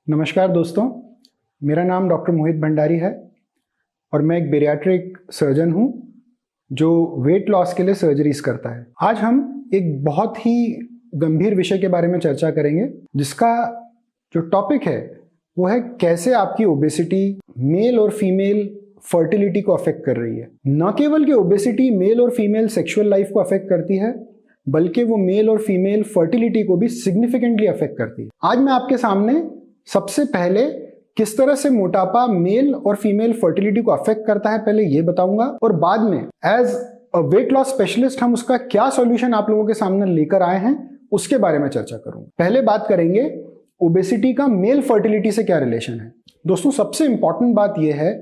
नमस्कार दोस्तों, मेरा नाम डॉक्टर मोहित भंडारी है और मैं एक बेरियाट्रिक सर्जन हूं जो वेट लॉस के लिए सर्जरीज करता है। आज हम एक बहुत ही गंभीर विषय के बारे में चर्चा करेंगे जिसका जो टॉपिक है वो है कैसे आपकी ओबेसिटी मेल और फीमेल फर्टिलिटी को अफेक्ट कर रही है। न केवल कि ओबेसिटी मेल और फीमेल सेक्सुअल लाइफ को अफेक्ट करती है बल्कि वो मेल और फीमेल फर्टिलिटी को भी सिग्निफिकेंटली अफेक्ट करती है। आज मैं आपके सामने सबसे पहले किस तरह से मोटापा मेल और फीमेल फर्टिलिटी को अफेक्ट करता है पहले ये बताऊंगा, और बाद में as a weight loss specialist हम उसका क्या सॉल्यूशन आप लोगों के सामने लेकर आए हैं उसके बारे में चर्चा करूंगा। पहले बात करेंगे ओबेसिटी का मेल फर्टिलिटी से क्या रिलेशन है। दोस्तों, सबसे इंपॉर्टेंट बात यह है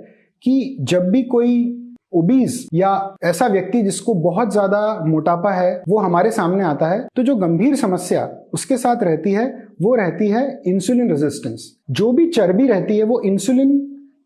कि जब भी कोई ओबीज या ऐसा व्यक्ति जिसको बहुत ज्यादा मोटापा है वो हमारे सामने आता है तो जो गंभीर समस्या उसके साथ रहती है वो रहती है इंसुलिन रेजिस्टेंस। जो भी चर्बी रहती है वो इंसुलिन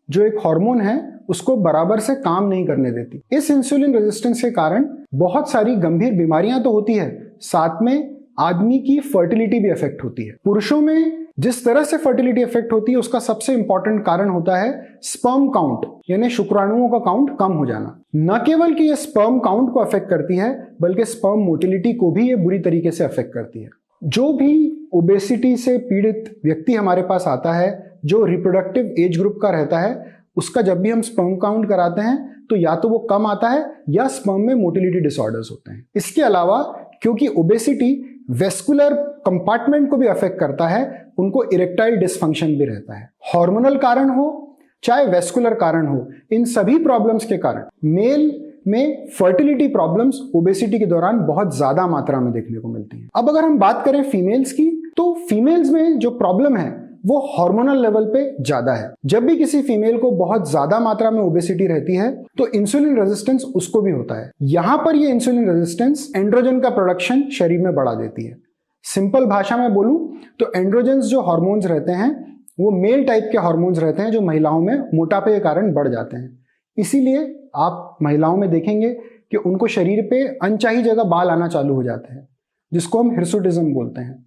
जो एक हार्मोन है उसको बराबर से काम नहीं करने देती। इस इंसुलिन रेजिस्टेंस के कारण बहुत सारी गंभीर बीमारियां तो होती है, साथ में आदमी की फर्टिलिटी भी अफेक्ट होती है। पुरुषों में जिस तरह से फर्टिलिटी अफेक्ट होती है उसका सबसे इंपॉर्टेंट कारण होता है स्पर्म काउंट, यानी शुक्राणुओं का काउंट कम हो जाना। न केवल कि ये स्पर्म काउंट को अफेक्ट करती है बल्कि स्पर्म मोटिलिटी को भी ये बुरी तरीके से अफेक्ट करती है। जो भी ओबेसिटी से पीड़ित व्यक्ति हमारे पास आता है जो रिप्रोडक्टिव एज ग्रुप का रहता है उसका जब भी हम स्पर्म काउंट कराते हैं तो या तो वो कम आता है या स्पर्म में मोटिलिटी डिसऑर्डर्स होते हैं। इसके अलावा क्योंकि ओबेसिटी वेस्कुलर कंपार्टमेंट को भी अफेक्ट करता है, उनको इरेक्टाइल डिसफंक्शन भी रहता है। हार्मोनल कारण हो चाहे वेस्कुलर कारण हो, इन सभी प्रॉब्लम्स के कारण मेल में फर्टिलिटी प्रॉब्लम्स ओबेसिटी के दौरान बहुत ज्यादा मात्रा में देखने को मिलती हैं। अब अगर हम बात करें फीमेल्स की तो फीमेल्स में जो प्रॉब्लम है वो हार्मोनल लेवल पे ज्यादा है। जब भी किसी फीमेल को बहुत ज्यादा मात्रा में ओबेसिटी रहती है तो इंसुलिन रेजिस्टेंस उसको भी होता है। यहां पर ये इंसुलिन रेजिस्टेंस एंड्रोजन का प्रोडक्शन शरीर में बढ़ा देती है। सिंपल भाषा में बोलूं तो एंड्रोजन्स जो हार्मोन्स रहते हैं वो मेल टाइप के हार्मोन्स रहते हैं जो महिलाओं में मोटापे के कारण बढ़ जाते हैं। इसीलिए आप महिलाओं में देखेंगे कि उनको शरीर पे अनचाही जगह बाल आना चालू हो जाते हैं जिसको हम हिर्सुटिज्म बोलते हैं।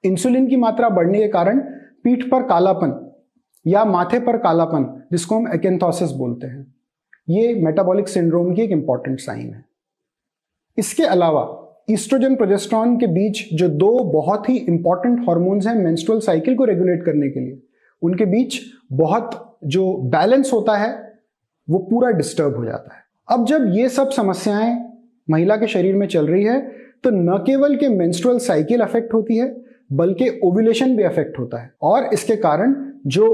इंसुलिन की मात्रा बढ़ने के कारण पीठ पर कालापन या माथे पर कालापन जिसको हम एकेंथोसिस बोलते हैं, ये मेटाबॉलिक सिंड्रोम की एक इंपॉर्टेंट साइन है। इसके अलावा ईस्ट्रोजन प्रोजेस्टेरॉन के बीच जो दो बहुत ही इंपॉर्टेंट हार्मोन्स हैं मेंस्ट्रुअल साइकिल को रेगुलेट करने के लिए, उनके बीच बहुत जो बैलेंस होता है वो पूरा डिस्टर्ब हो जाता है। अब जब ये सब समस्याएं महिला के शरीर में चल रही है तो न केवल के मेंस्ट्रुअल साइकिल अफेक्ट होती है बल्कि ओव्यूलेशन भी अफेक्ट होता है, और इसके कारण जो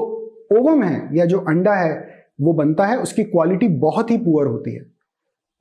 ओवम है या जो अंडा है वो बनता है उसकी क्वालिटी बहुत ही पुअर होती है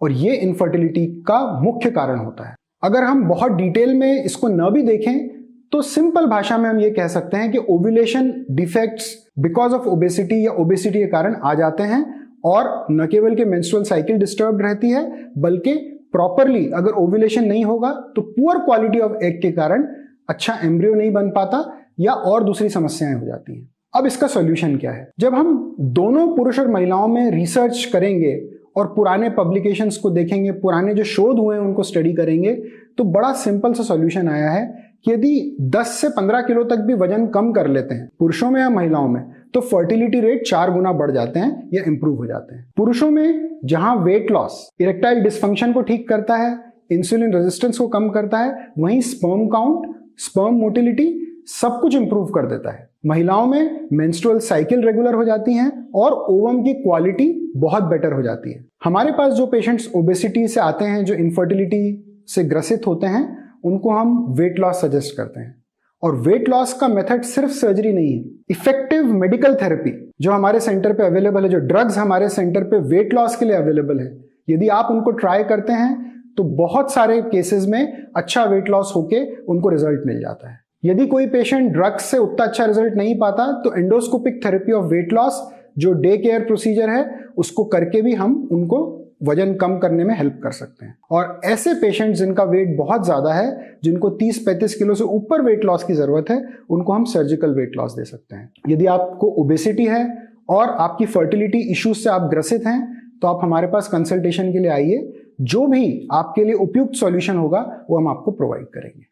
और ये इनफर्टिलिटी का मुख्य कारण होता है। अगर हम बहुत डिटेल में इसको न भी देखें तो सिंपल भाषा में हम ये कह सकते हैं कि ovulation defects because of obesity या ओबेसिटी के कारण आ जाते हैं, और न केवल के मेंस्ट्रुअल साइकिल डिस्टर्ब रहती है बल्कि प्रॉपरली अगर ओव्यूलेशन नहीं होगा तो पुअर क्वालिटी ऑफ एग के कारण अच्छा एम्ब्रियो नहीं बन पाता या और दूसरी समस्याएं हो जाती हैं। अब इसका सॉल्यूशन क्या है? जब हम दोनों पुरुष और महिलाओं में रिसर्च करेंगे और पुराने पब्लिकेशंस को देखेंगे, पुराने जो शोध हुए हैं उनको स्टडी करेंगे तो बड़ा सिंपल सा सॉल्यूशन आया है कि यदि 10 से 15 किलो तक भी वजन कम कर लेते हैं पुरुषों में या महिलाओं में तो फर्टिलिटी रेट 4 गुना बढ़ जाते हैं या इंप्रूव हो जाते हैं। पुरुषों में जहां वेट लॉस इरेक्टाइल डिसफंक्शन को ठीक करता है, इंसुलिन रेजिस्टेंस को कम करता है, वहीं स्पर्म काउंट, स्पर्म मोटिलिटी सब कुछ इंप्रूव कर देता है। महिलाओं में मेंस्ट्रुअल साइकिल रेगुलर हो जाती हैं और ओवम की क्वालिटी बहुत बेटर हो जाती है। हमारे पास जो पेशेंट्स ओबेसिटी से आते हैं जो इनफर्टिलिटी से ग्रसित होते हैं उनको हम वेट लॉस सजेस्ट करते हैं, और वेट लॉस का मेथड सिर्फ सर्जरी नहीं है, इफेक्टिव मेडिकल थेरेपी जो हमारे सेंटर पे अवेलेबल है, जो ड्रग्स हमारे सेंटर पे वेट लॉस के लिए अवेलेबल है, यदि आप उनको ट्राई करते हैं तो बहुत सारे केसेस में अच्छा वेट लॉस होके उनको रिजल्ट मिल जाता है। यदि कोई पेशेंट ड्रग्स से उतना अच्छा रिजल्ट नहीं पाता तो endoscopic therapy of weight loss जो डे केयर प्रोसीजर है उसको करके भी हम उनको वजन कम करने में हेल्प कर सकते हैं। और ऐसे पेशेंट जिनका वेट बहुत ज्यादा है, जिनको 30-35 किलो से ऊपर वेट लॉस की जरूरत है, उनको हम सर्जिकल वेट लॉस दे सकते हैं। यदि आपको ओबेसिटी है और आपकी फर्टिलिटी इश्यूज से आप ग्रसित हैं तो आप हमारे पास कंसल्टेशन के लिए आइए। जो भी आपके लिए उपयुक्त सॉल्यूशन होगा वो हम आपको प्रोवाइड करेंगे।